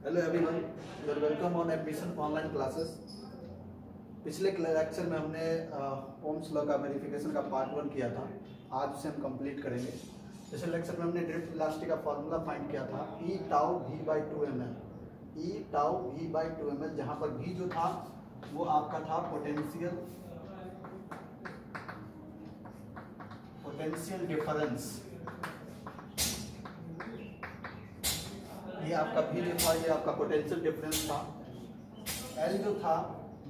Hello everyone, you are welcome on admission online classes. पिछले lecture में हमने Ohm's law का वेरिफिकेशन का पार्ट 1 किया था। आज उसे हम कंप्लीट करेंगे। पिछले लेक्चर में हमने ड्रिफ्ट इलास्टिक का फॉर्मूला फाइंड किया था E tau V/2 ml, E tau V/2 ml, जहाँ पर V जो था वो आपका था पोटेंशियल डिफरेंस। ये आपका V जो था ये आपका पोटेंशियल डिफरेंस था। L जो था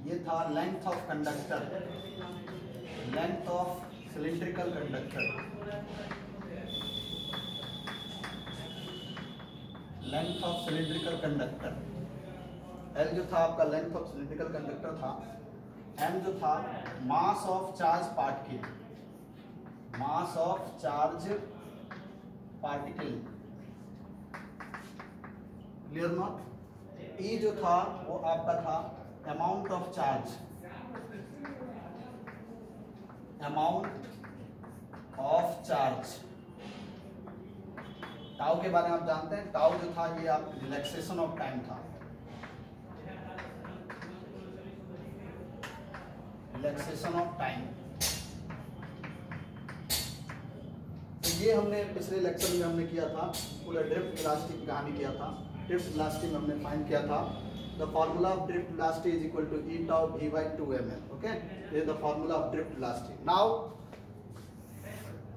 ये था length of conductor, length of cylindrical conductor, length of cylindrical conductor. L जो था आपका लेंथ ऑफ सिलिंड्रिकल कंडक्टर था। M जो था mass of charge particle, mass of charge particle, clear not. E जो था वो आपका था amount of charge, amount of charge. Tau के बारे में आप जानते हैं, टाउ जो था ये आप रिलैक्सेशन ऑफ टाइम था, रिलैक्सेशन ऑफ टाइम। तो ये हमने पिछले लेक्चर में हमने किया था, पूरा ड्रिफ्ट इलास्टिक की कहानी किया था। ड्रिफ्ट इलास्टिक में हमने फाइंड किया था the formula of drift elastic is equal to E tau V/2 ml। Okay, ये the formula of drift elastic. Now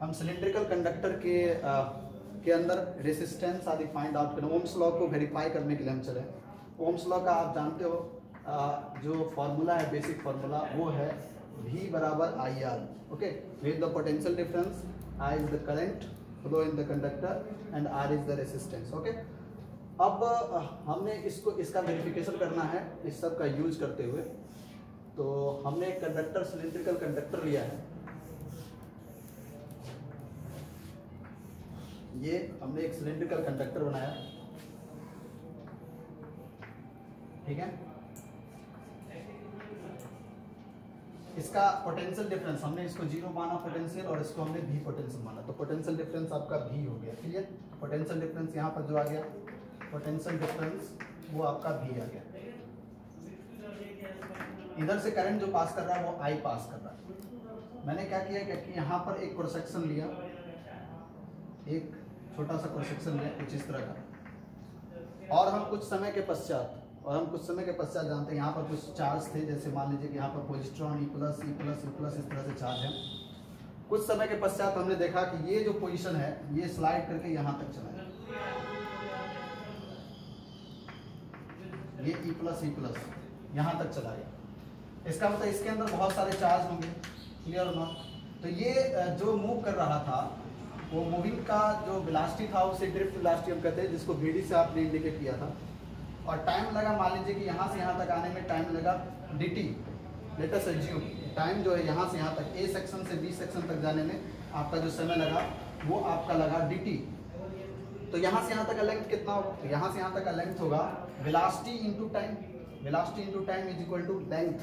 हम सिलिंड्रिकल कंडक्टर के अंदर रेसिस्टेंस आदि फाइंड आउट करें। ओम्स लॉ को वेरीफाई करने के लिए हम चले। ओम्स लॉ का आप जानते हो जो फॉर्मूला है, बेसिक फॉर्मूला, वो है V बराबर IR। Okay, with the potential difference, I is the current flow in the conductor and R is the resistance। Okay, अब हमने इसका वेरिफिकेशन करना है इस सब का यूज करते हुए। तो हमने एक कंडक्टर, सिलिंड्रिकल कंडक्टर लिया है। ये हमने एक सिलिंड्रिकल कंडक्टर बनाया, ठीक है। इसका पोटेंशियल डिफरेंस हमने इसको 0 माना पोटेंशियल, और इसको हमने V पोटेंशियल माना। तो पोटेंशियल डिफरेंस आपका V हो गया, क्लियर। पोटेंशियल डिफरेंस यहाँ पर जो आ गया, पोटेंशियल डिफरेंस वो आपका V आ गया। इधर से करंट जो पास कर रहा है वो I पास कर रहा है। मैंने क्या किया कि यहाँ पर एक क्रॉस सेक्शन लिया, एक छोटा सा क्रॉस सेक्शन लिया कुछ इस तरह का, और हम कुछ समय के पश्चात जानते हैं यहाँ पर कुछ चार्ज थे। जैसे मान लीजिए कि यहाँ पर पॉजिट्रॉन E+, इस तरह से चार्ज है। कुछ समय के पश्चात हमने देखा कि ये जो पोजीशन है ये स्लाइड करके यहाँ तक चला गया, ये E+, यहाँ तक चला गया। इसका मतलब इसके अंदर बहुत सारे चार्ज होंगे, क्लियर ना। तो ये जो मूव कर रहा था वो मूविंग का जो वेलोसिटी था उसे ड्रिफ्ट वेलोसिटी हम कहते हैं, जिसको VD से आपने इंडिकेट किया था। और टाइम लगा, मान लीजिए कि यहाँ से यहाँ तक आने में टाइम लगा dt। Let us assume time जो है यहाँ से यहाँ तक, A सेक्शन से B सेक्शन तक जाने में आपका जो समय लगा वो आपका लगा dt। तो यहाँ से यहाँ तक का लेंथ कितना होगा? तो यहाँ से यहाँ तक का लेंथ होगा velocity into time, velocity into time is equal to length.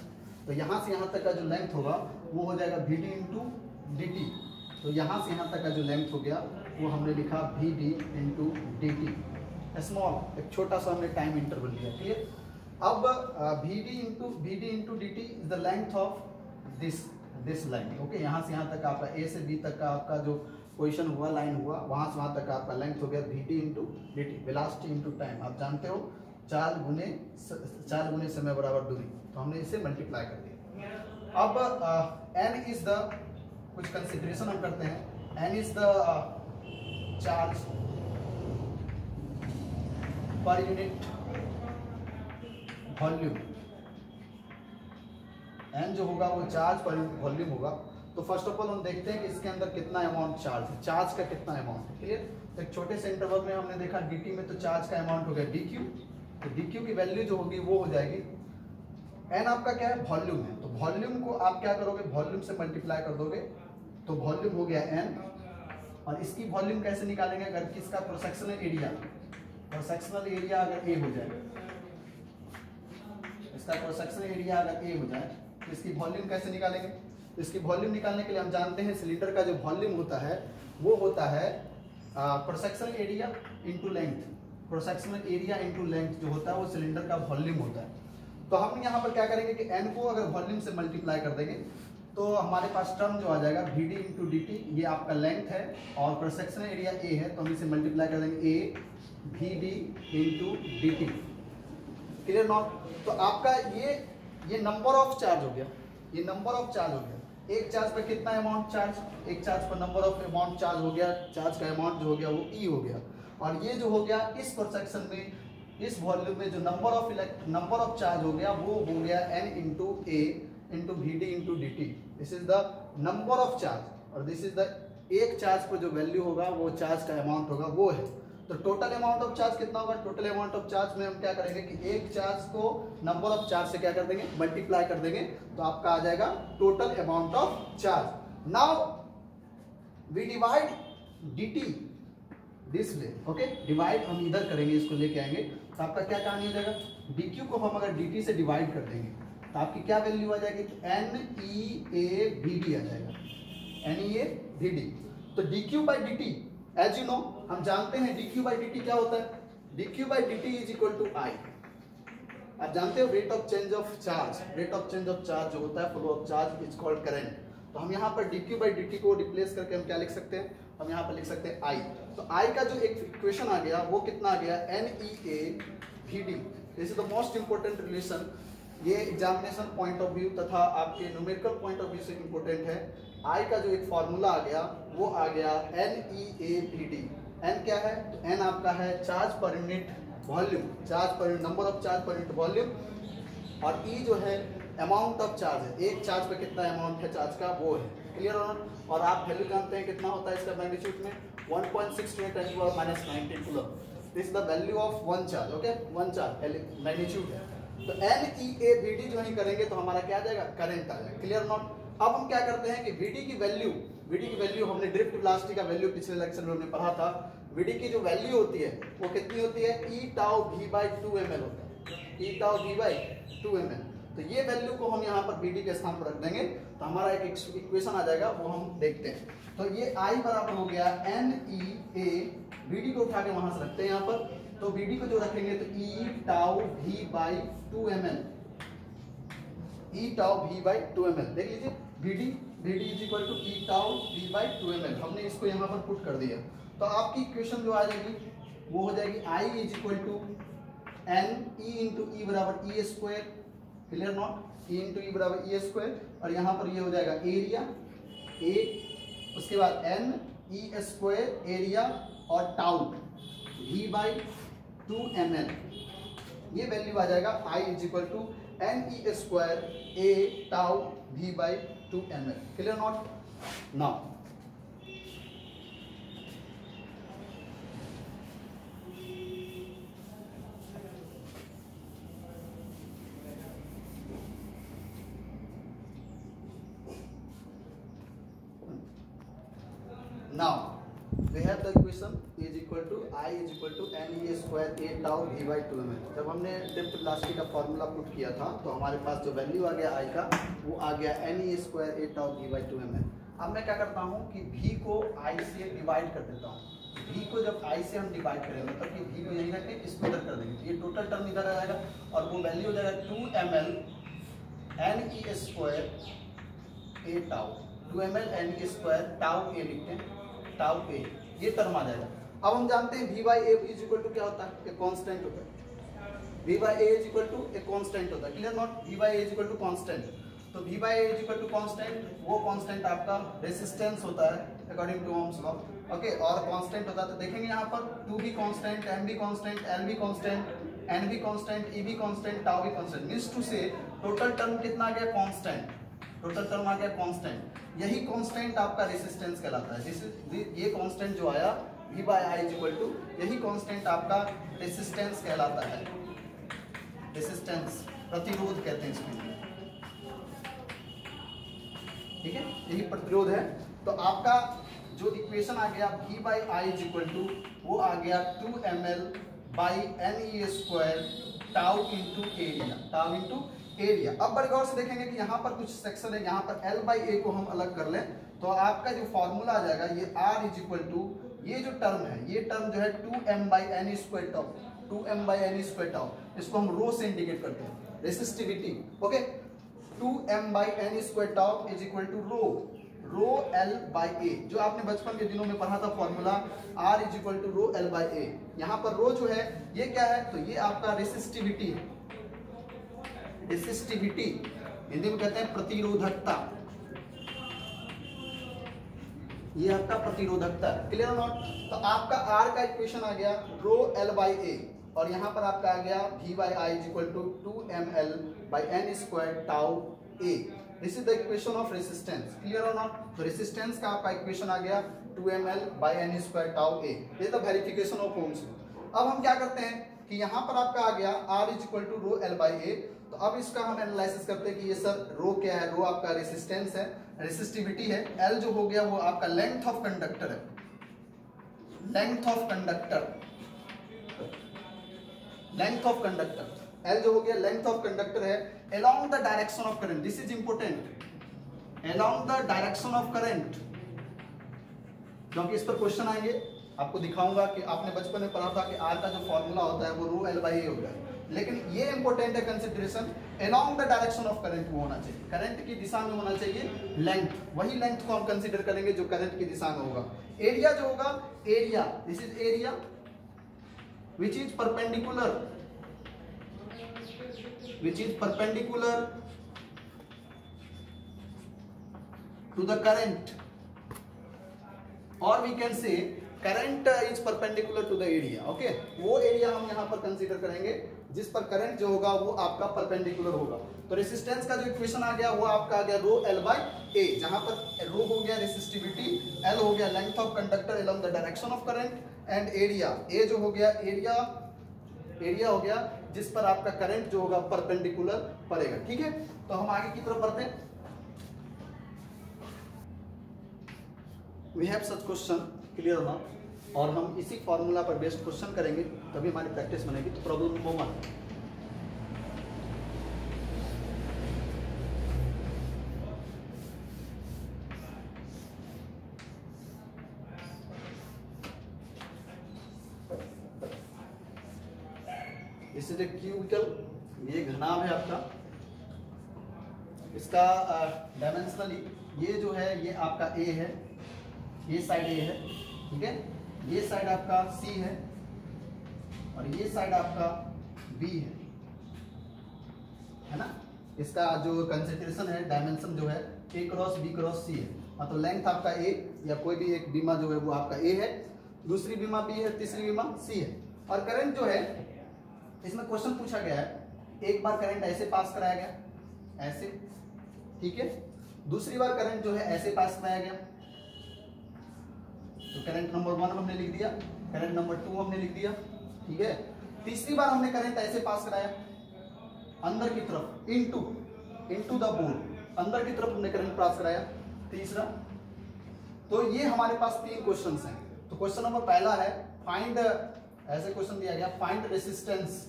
तो यहाँ से यहाँ तक का जो लेंथ होगा वो हो जाएगा VD इनटू dt। तो यहाँ से यहाँ तक का जो लेंथ हो गया वो हमने लिखा VD इनटू dt। स्मॉल, एक छोटा सा हमने टाइम इंटरवल लिया, क्लियर। अब VD into dt is the length of this line. Okay, यहाँ से यहाँ तक आपका A से B तक का आपका जो पोजीशन हुआ, लाइन हुआ, वहाँ से वहाँ तक आपका लेंथ हो गया VD into dt, velocity into time. आप जानते हो 4 गुने समय बराबर दूरी, तो हमने इसे मल्टीप्लाई कर दिया। अब n इज द, कुछ कंसिडरेशन हम करते हैं। n is the charge per unit volume. n जो होगा वो चार्ज पर वॉल्यूम होगा। तो फर्स्ट ऑफ ऑल हम देखते हैं कि इसके अंदर कितना अमाउंट चार्ज है, चार्ज का कितना अमाउंट है, क्लियर। तो एक छोटे से इंटरवल में हमने देखा dt में, तो चार्ज का अमाउंट हो गया dq। तो dq की वैल्यू जो होगी वो हो जाएगी, n आपका क्या है, वॉल्यूम है। तो वॉल्यूम को आप क्या करोगे, वॉल्यूम से मल्टीप्लाई कर दोगे, तो वॉल्यूम हो गया n। और इसकी वॉल्यूम कैसे निकालेंगे, अगर किसका cross sectional area, cross sectional area अगर A हो जाए, इसका क्रॉस सेक्शनल एरिया अगर A हो जाए, तो इसकी वॉल्यूम कैसे निकालेंगे। तो इसकी वॉल्यूम निकालने के लिए हम जानते हैं सिलेंडर का जो वॉल्यूम होता है वो होता है cross sectional area into length. Cross sectional area into length जो होता है वो सिलेंडर का वॉल्यूम होता है। तो हम यहाँ पर क्या करेंगे कि n को अगर वॉल्यूम से मल्टीप्लाई कर देंगे तो हमारे पास टर्म जो आ जाएगा Vd इंटू dt, ये आपका लेंथ है और क्रॉस सेक्शनल एरिया A है, तो हम इसे मल्टीप्लाई कर देंगे A Vd into dt। Clear not? तो आपका ये नंबर ऑफ चार्ज हो गया, ये नंबर ऑफ चार्ज हो गया। एक चार्ज पर कितना अमाउंट चार्ज, एक charge per number of amount charge हो गया, चार्ज का अमाउंट जो हो गया वो E हो गया। और ये जो हो गया इस क्रॉस सेक्शन में, इस वॉल्यूम में जो नंबर ऑफ चार्ज हो गया वो हो गया n into A into Vd into dt। This is the number of charge और दिस इज द एक चार्ज पर जो वैल्यू होगा वो चार्ज का अमाउंट होगा वो है। तो टोटल अमाउंट ऑफ चार्ज कितना होगा? टोटल अमाउंट ऑफ चार्ज में हम क्या करेंगे कि एक चार्ज को नंबर ऑफ चार्ज से क्या कर देंगे, मल्टीप्लाई कर देंगे, तो आपका आ जाएगा total amount of charge. Now we divide dt this way, okay, divide हम इधर करेंगे, इसको लेके आएंगे, तो आपका क्या कहानी हो जाएगा, dq को हम अगर dt से डिवाइड कर देंगे तो आपकी क्या वैल्यू आ जाएगी, NEAVD आ जाएगा, NEAVD। तो dq by dt as you know हम जानते हैं dq बाई dt क्या होता है, dq by dt is equal to I। आप जानते हो rate of change of charge, rate of change of charge जो होता है, flow of charge is called current. तो हम यहाँ पर dq बाई dt को रिप्लेस करके हम क्या लिख सकते हैं, हम यहाँ पर लिख सकते हैं I। तो I का जो एक इक्वेशन आ गया वो कितना आ गया, NEAVD। This is the most important relation, ये एग्जामिनेशन पॉइंट ऑफ व्यू तथा आपके न्यूमेरिकल पॉइंट ऑफ व्यू से इंपोर्टेंट है। I का जो एक फॉर्मूला आ गया वो आ गया NEAVD। N क्या है, तो N आपका है charge per unit volume, charge per number of charge per unit volume, और E जो है अमाउंट ऑफ चार्ज है, एक चार्ज पे कितना अमाउंट है चार्ज का वो है। क्लियर हो? और आप वैल्यू जानते हैं कितना होता है इसका मैग्नीट्यूड में 1.6 × 10⁻⁹ coulomb. This is the value of one charge, okay, one charge magnitude है। तो NEAVD जो ही करेंगे तो हमारा क्या आ जाएगा, करंट आ जाएगा। Clear not? अब हम क्या करते हैं कि VD की वैल्यू हमने ड्रिफ्ट वेलोसिटी का वैल्यू पिछले लेक्चर में हमने पढ़ा था। VD की जो वैल्यू होती है वो कितनी होती है, E tau V/2 ml होता है, E tau V/2 ml। तो ये वैल्यू को हम यहाँ पर VD के स्थान पर रख देंगे तो हमारा एक इक्वेशन आ जाएगा, वो हम देखते हैं। तो ये I बराबर हो गया NEAVD को उठा के वहां से रखते हैं यहाँ पर, तो VD को जो रखेंगे तो E tau V/2 ml, E tau V/2 ml। देख लीजिए VD is equal to E tau V/2 ml, हमने इसको यहाँ पर पुट कर दिया। तो आपकी इक्वेशन जो आ जाएगी वो हो जाएगी I is equal to NE into E बराबर E square. Clear not? E into E बराबर E स्क्वायर, और यहाँ पर ये हो जाएगा एरिया A, उसके बाद N E स्क्वायर एरिया और टाउ V/2 ml। ये वैल्यू आ जाएगा I is equal to NE square A tau V/2 ml। Clear not? Now we have the equation is equal to I is equal to NE square A tau V/2 ml। जब हमने drift velocity का formula put किया था तो हमारे पास जो value आ गया I का वो आ गया NE square A tau V/2 ml। अब मैं क्या करता हूँ कि V को I से डिवाइड कर देता हूँ। V को जब I से हम डिवाइड करेंगे मतलब कि V को यहीं रख के इसको इधर कर देंगे, ये टोटल टर्म इधर आ जाएगा और वो वैल्यू हो जाएगा 2 ml NE square A tau, 2 ml NE square tau A लिखते हैं, टाउ A, ये टर्म आ जाएगा। अब हम जानते हैं V/A इज इक्वल टू क्या होता है, एक कांस्टेंट होता है। V/A इज इक्वल टू एक कांस्टेंट होता है। Clear not? V/A is equal to constant. तो V/A is equal to constant, वो कांस्टेंट आपका रेजिस्टेंस होता है according to Ohm's law, okay, और कांस्टेंट होता है। तो देखेंगे यहाँ पर 2 भी कांस्टेंट, M भी कांस्टेंट, L भी कांस्टेंट, N भी कांस्टेंट, E भी कांस्टेंट, टाउ भी कांस्टेंट। मींस टू से टोटल टर्म कितना आ गया, कांस्टेंट। टोटल टर्म आ गया कांस्टेंट। यही कांस्टेंट आपका रेजिस्टेंस कहलाता है। ये कांस्टेंट जो आया V/I इज इक्वल टू, यही कांस्टेंट आपका रेजिस्टेंस कहलाता है। रेजिस्टेंस प्रतिरोध कहते हैं इसको, ठीक है, यही प्रतिरोध है। तो आपका जो इक्वेशन आ गया V/I इज इक्वल टू वो आ गया 2 ml by NE square tau into area, tau into area. अब बड़े गौर से देखेंगे कि यहाँ पर कुछ सेक्शन है, यहाँ पर L/A को हम अलग कर लें तो आपका जो फॉर्मूला आ जाएगा ये R इज इक्वल टू ये जो टर्म है, ये टर्म जो है 2m/n square tau, 2m/n square tau, इसको हम रो से इंडिकेट करते हैं, resistivity. Okay, 2m/n square tau is equal to rho L/A, जो आपने बचपन के दिनों में पढ़ा था formula, R is equal to rho L/A। यहाँ पर रो जो है ये क्या है, तो ये आपका रेसिस्टिविटी है। रेसिस्टिविटी हिंदी में कहते हैं प्रतिरोधकता, ये आपका प्रतिरोधकता। क्लियर और नॉट? तो आपका R का इक्वेशन आ गया रो L/A, और यहाँ पर आपका आ गया V/I is equal to 2ml/n square tau A। This is the equation of resistance. Clear और नॉट? तो रेसिस्टेंस का आपका इक्वेशन आ गया 2ml/n square tau A। This is the verification of Ohm's law. अब हम क्या करते हैं कि यहाँ पर आपका आ गया R is equal to rho L/A। तो अब इसका हम एनालिसिस करते हैं कि ये सर रो क्या है। रो आपका रेसिस्टेंस है, रेसिस्टिविटी है। L जो हो गया वो आपका लेंथ ऑफ कंडक्टर है, length of conductor, length of conductor. L जो हो गया लेंथ ऑफ कंडक्टर है along the direction of current। This is important, along the direction of current, क्योंकि इस पर क्वेश्चन आएंगे। आपको दिखाऊंगा कि आपने बचपन में पढ़ा था कि R का जो फॉर्मूला होता है वो रो L/A होता है, लेकिन ये इंपॉर्टेंट है consideration, along the direction of current वो होना चाहिए, करंट की दिशा में होना चाहिए लेंथ। वही लेंथ को हम कंसिडर करेंगे जो करंट की दिशा में होगा। एरिया जो होगा, area, this is area which is perpendicular, which is perpendicular to the current, or we can say current is perpendicular to the area। okay, वो एरिया हम यहाँ पर कंसीडर करेंगे जिस पर करंट जो होगा वो आपका परपेंडिकुलर होगा। तो रेसिस्टेंस का जो इक्वेशन आ गया वो आपका आ गया रो L/A, जहां पर रो हो गया रेसिस्टिविटी, L हो गया length of conductor along the direction of current, and area, A जो हो गया एरिया, एरिया हो गया जिस पर आपका करंट जो होगा परपेंडिकुलर पड़ेगा। ठीक है, तो हम आगे की तरफ बढ़ते हैं। We have such question, clear हो ना, और हम इसी फॉर्मूला पर बेस्ड क्वेश्चन करेंगे तभी हमारी प्रैक्टिस बनेगी। तो problem number 1, this is a cubical, ये घनाभ है आपका, इसका डायमेंशनली ये जो है ये आपका A है, ये साइड A है, ठीक है, ये साइड आपका C है और ये साइड आपका B है ना। इसका जो कंसेंट्रेशन है, डायमेंशन जो है A cross B cross C है। मतलब लेंथ आपका A या कोई भी एक बीमा जो है वो आपका A है, दूसरी बीमा B है, तीसरी बीमा C है। और करंट जो है इसमें क्वेश्चन पूछा गया है, एक बार करंट ऐसे पास कराया गया, ऐसे, ठीक है, दूसरी बार करंट जो है ऐसे पास कराया गया, तो करंट नंबर 1 हमने लिख दिया, करंट नंबर 2 हमने लिख दिया, ठीक है। तीसरी बार हमने करंट ऐसे पास कराया अंदर की तरफ, इनटू द बोर्ड, अंदर की तरफ हमने करंट पास कराया, तीसरा। तो ये हमारे पास 3 क्वेश्चंस हैं। तो क्वेश्चन नंबर पहला है फाइंड, ऐसे क्वेश्चन दिया गया, find resistance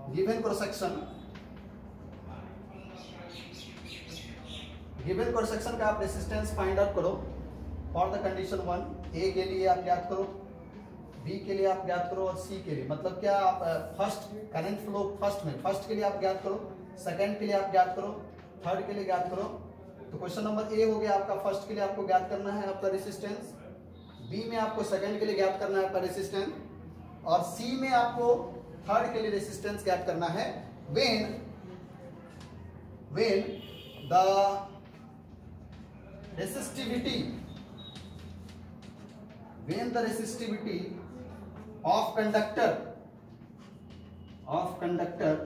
given cross section, given cross section का आप रेसिस्टेंस फाइंड आउट करो फॉर द कंडीशन 1। ए के लिए आप ज्ञात करो, बी के लिए आप ज्ञात करो और सी के लिए, मतलब क्या आप फर्स्ट करंट फ्लो फर्स्ट में, फर्स्ट के लिए आप ज्ञात करो, सेकंड के लिए आप ज्ञात करो, थर्ड के लिए ज्ञात करो। तो क्वेश्चन नंबर ए हो गया आपका, फर्स्ट के लिए आपको ज्ञात करना है आपका रेसिस्टेंस, बी में आपको सेकंड के लिए ज्ञात करना है आपका रेसिस्टेंस, और सी में आपको थर्ड के लिए रेसिस्टेंस ज्ञात करना है। When the resistivity of conductor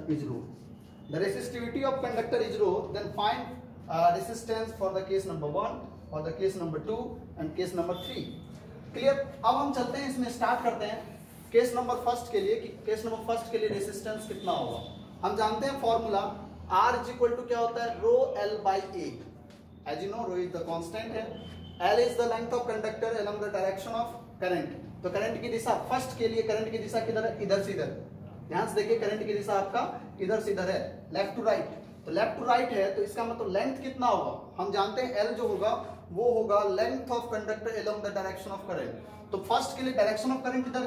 is rho, the resistivity of conductor is rho, then find resistance for the case number 1, for the case number 2 and case number 3। Clear. अब हम चलते हैं, इसमें स्टार्ट करते हैं केस नंबर फर्स्ट के लिए कि केस नंबर फर्स्ट के लिए रेसिस्टेंस कितना होगा। हम जानते हैं formula R is equal to क्या होता है, rho L/A। As you know rho is the constant है, L is the length of conductor along the direction of current। तो करंट की दिशा फर्स्ट के लिए, करंट की दिशा किधर है, इधर से इधर। ध्यान से देखिए, करंट की दिशा आपका इधर से इधर है, लेफ्ट टू राइट। तो लेफ्ट टू राइट है, तो इसका मतलब लेंथ कितना होगा, हम जानते हैं एल जो होगा वो होगा length of conductor along the direction of current. तो फर्स्ट के लिए डायरेक्शन ऑफ करंट इधर,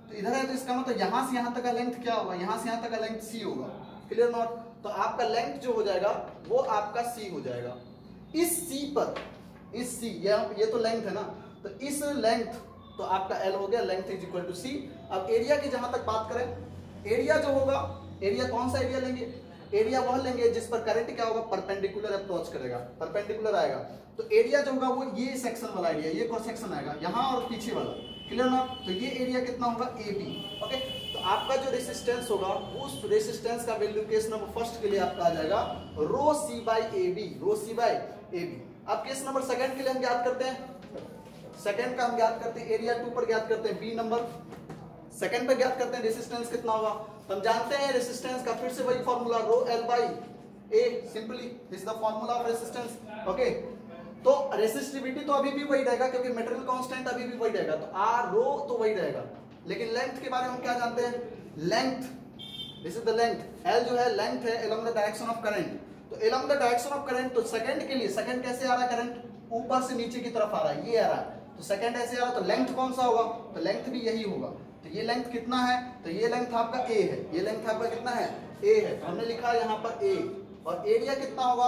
तो इधर है, तो इसका मतलब यहां से यहां तक का लेंथ क्या होगा, यहां से यहां तक का लेंथ सी होगा। Clear not? तो आपका लेंथ जो हो जाएगा वो आपका सी हो जाएगा। इस सी पर, इस सी, ये तो लेंथ है ना, तो इस लेंथ, तो आपका एल हो गया, लेंथ इज इक्वल टू सी। अब एरिया की जहां तक बात करें, एरिया जो होगा, एरिया कौन सा एरिया लेंगे, एरिया वह लेंगे जिस पर करंट क्या होगा, परपेंडिकुलर अप्रोच करेगा, परपेंडिकुलर आएगा। तो एरिया जो होगा वो ये सेक्शन वाला एरिया, ये क्रॉस सेक्शन आएगा यहाँ और पीछे वाला। क्लियर ना? तो ये एरिया कितना होगा, ए बी। ओके, तो आपका जो रेसिस्टेंस होगा उस रेसिस्टेंस का वैल्यू केस नंबर फर्स्ट के लिए आपका आ जाएगा rho c by a b, rho c by a b. अब केस नंबर सेकंड के लिए हम ज्ञात करते हैं, सेकंड का हम ज्ञात करते हैं, एरिया 2 पर ज्ञात करते हैं, बी नंबर सेकंड पे ज्ञात करते हैं रेसिस्टेंस कितना होगा। हम जानते हैं रेसिस्टेंस का फिर से वही formula, row L by A, simply this is the formula of resistance. Okay, तो रेसिस्टिविटी तो अभी भी वही रहेगा क्योंकि मटेरियल कांस्टेंट अभी भी वही रहेगा, तो आर रो तो वही रहेगा। लेकिन लेंथ के बारे में हम क्या जानते हैं, length, this is the length, l जो है लेंथ है along the direction of current. तो along the direction of current, तो सेकंड के लिए, सेकंड कैसे आ रहा है करंट, ऊपर से नीचे की तरफ आ रहा है, ये आ रहा है, तो सेकंड ऐसे आ रहा है, तो लेंथ कौन सा होगा, तो लेंथ भी यही होगा। तो ये लेंथ कितना है, तो ये लेंथ आपका ए है, ये लेंथ आपका कितना है, ए है, तो हमने लिखा है यहाँ पर ए। और एरिया कितना होगा,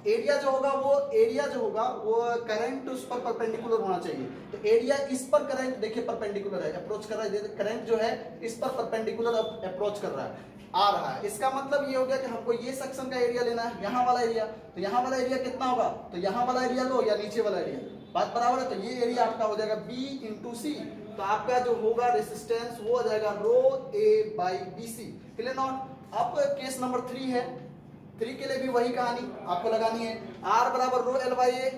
एरिया जो होगा वो, एरिया जो होगा वो करंट उस पर परपेंडिकुलर होना चाहिए। तो एरिया इस पर करंट देखिए परपेंडिकुलर है, अप्रोच कर रहा है, करंट जो है इस पर परपेंडिकुलर अप्रोच कर रहा है, आ रहा है। इसका मतलब ये हो गया कि हमको ये सेक्शन का एरिया लेना है, यहाँ वाला एरिया, तो यहाँ वाला एरिया कितना होगा, तो यहाँ वाला एरिया लो या नीचे वाला एरिया, बात बराबर है। तो ये एरिया आपका हो जाएगा बी इंटू सी, तो आपका जो होगा रेसिस्टेंस वो हो जाएगा rho a by b c. Clear not? अब केस नंबर 3 है, 3 के लिए भी वही कहानी आपको लगानी है, आर बराबर रो L by A,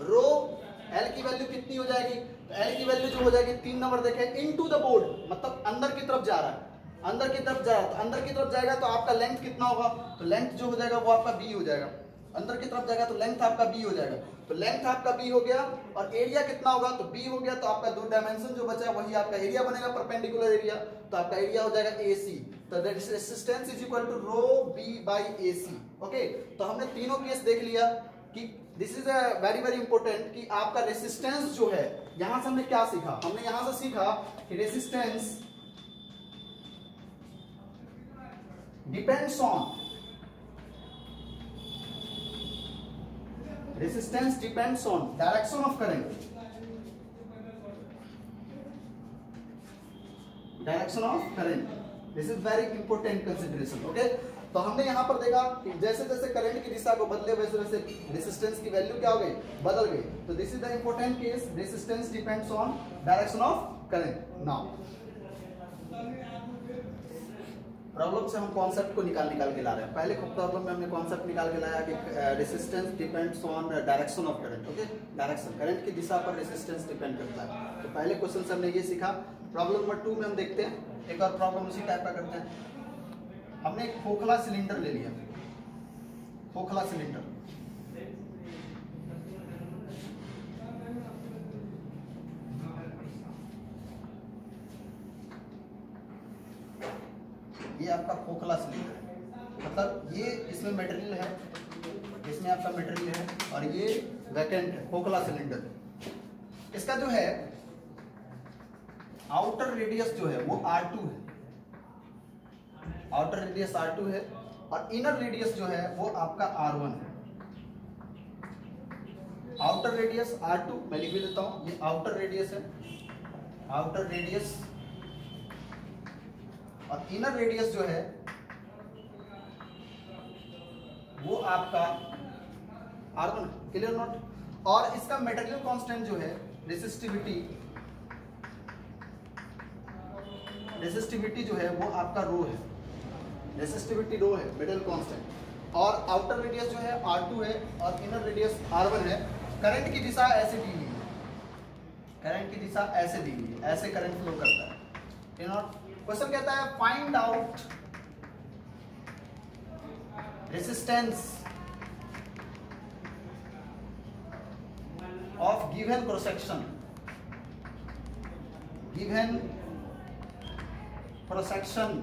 rho L की वैल्यू कितनी हो जाएगी, तो एल की वैल्यू जो हो जाएगी 3 नंबर देखें, इनटू द बोर्ड, मतलब अंदर की तरफ जा रहा है, अंदर की तरफ जा रहा है, तो अंदर की तरफ जाएगा तो आपका लेंथ कितना होगा, तो लेंथ जो हो जाएगा वो आपका बी हो जाएगा, अंदर की तरफ जाएगा तो लेंथ आपका बी हो जाएगा, तो लेंथ आपका बी हो गया। और एरिया कितना होगा, तो बी हो गया, तो आपका 2 डायमेंशन जो बचा है वही आपका एरिया बनेगा, परपेंडिकुलर एरिया, तो आपका एरिया हो जाएगा ए सी। तो that is resistance is equal to rho B by A C. Okay, तो हमने तीनों केस देख लिया कि this is very very important कि आपका रेसिस्टेंस जो है, यहां से हमने क्या सीखा, हमने यहां से सीखा कि resistance depends on, resistance depends on direction of current, direction of current, this is very important consideration. okay, तो हमने यहाँ पर देखा कि जैसे जैसे करंट की दिशा को बदले वैसे वैसे रेसिस्टेंस की वैल्यू क्या हो गई, बदल गई। तो this is the important case, resistance depends on direction of current. Now problem से हम कॉन्सेप्ट को निकाल के ला रहे हैं। पहले प्रॉब्लम में हमने कॉन्सेप्ट निकाल के लाया कि resistance depends on direction of current. Okay, direction, current की दिशा पर रेसिस्टेंस डिपेंड करता है। तो पहले क्वेश्चन से हमने ये सीखा। प्रॉब्लम नंबर 2 में हम देखते हैं, एक और प्रॉब्लम उसी टाइप का करते हैं। हमने एक खोखला सिलेंडर ले लिया, खोखला सिलेंडर, ये आपका खोखला सिलेंडर है, मतलब ये इसमें मटेरियल है, इसमें आपका मटेरियल है, और ये वैकेंट है, खोखला सिलेंडर। इसका जो है आउटर रेडियस जो है वो R2 है, आउटर रेडियस R2 है, और इनर रेडियस जो है वो आपका R1 है। आउटर रेडियस R2 मैं लिख भी देता हूं, ये आउटर रेडियस है, आउटर रेडियस, और इनर रेडियस जो है वो आपका R1। Clear not? और इसका मटेरियल कांस्टेंट जो है रेसिस्टिविटी, रेसिस्टिविटी जो है वो आपका रो है, रेसिस्टिविटी रो है, मटेरियल कांस्टेंट। और आउटर रेडियस जो है R2 है और इनर रेडियस R1 है। करंट की दिशा ऐसे दी हुई है, करंट की दिशा ऐसे दी हुई है, ऐसे करंट फ्लो करता है। Clear not? क्वेश्चन कहता है find out resistance of given cross section, given cross section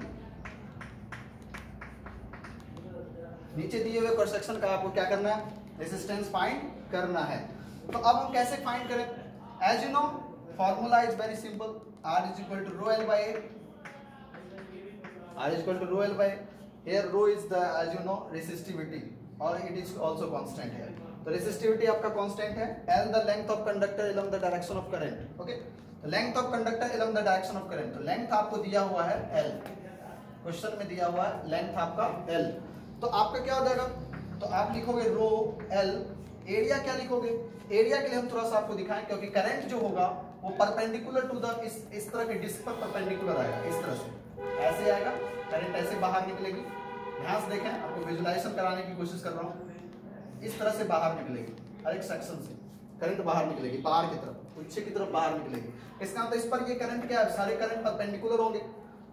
नीचे दिए हुए क्रॉस सेक्शन का आपको क्या करना है, रेजिस्टेंस फाइंड करना है। तो अब हम कैसे फाइंड करें, as you know formula is very simple, R is equal to rho L by A, R is equal to rho L by A. Here rho is the, as you know, resistivity or it is also constant here. तो resistivity आपका constant है, L the length of conductor along the direction of current. Okay, तो length of conductor along the direction of current. तो length आपको दिया हुआ है L, question में दिया हुआ है length आपका L. तो आपका क्या हो जाएगा, तो आप लिखोगे रो L, एरिया क्या लिखोगे, एरिया के लिए हम थोड़ा सा आपको दिखाएं क्योंकि करंट जो होगा वो परपेंडिकुलर टू द इस तरह के डिस्क पर परपेंडिकुलर आएगा, इस तरह से ऐसे आएगा, करंट ऐसे बाहर निकलेगी। ध्यान से देखें, आपको विजुलाइजेशन कराने की कोशिश कर रहा हूँ। इस तरह से बाहर निकलेगी, हर एक सेक्शन से करंट बाहर निकलेगी, बाहर की तरफ, गुच्छे की तरफ बाहर निकलेगी। इसका मतलब इस पर ये करंट क्या है, सारे करंट परपेंडिकुलर होंगे।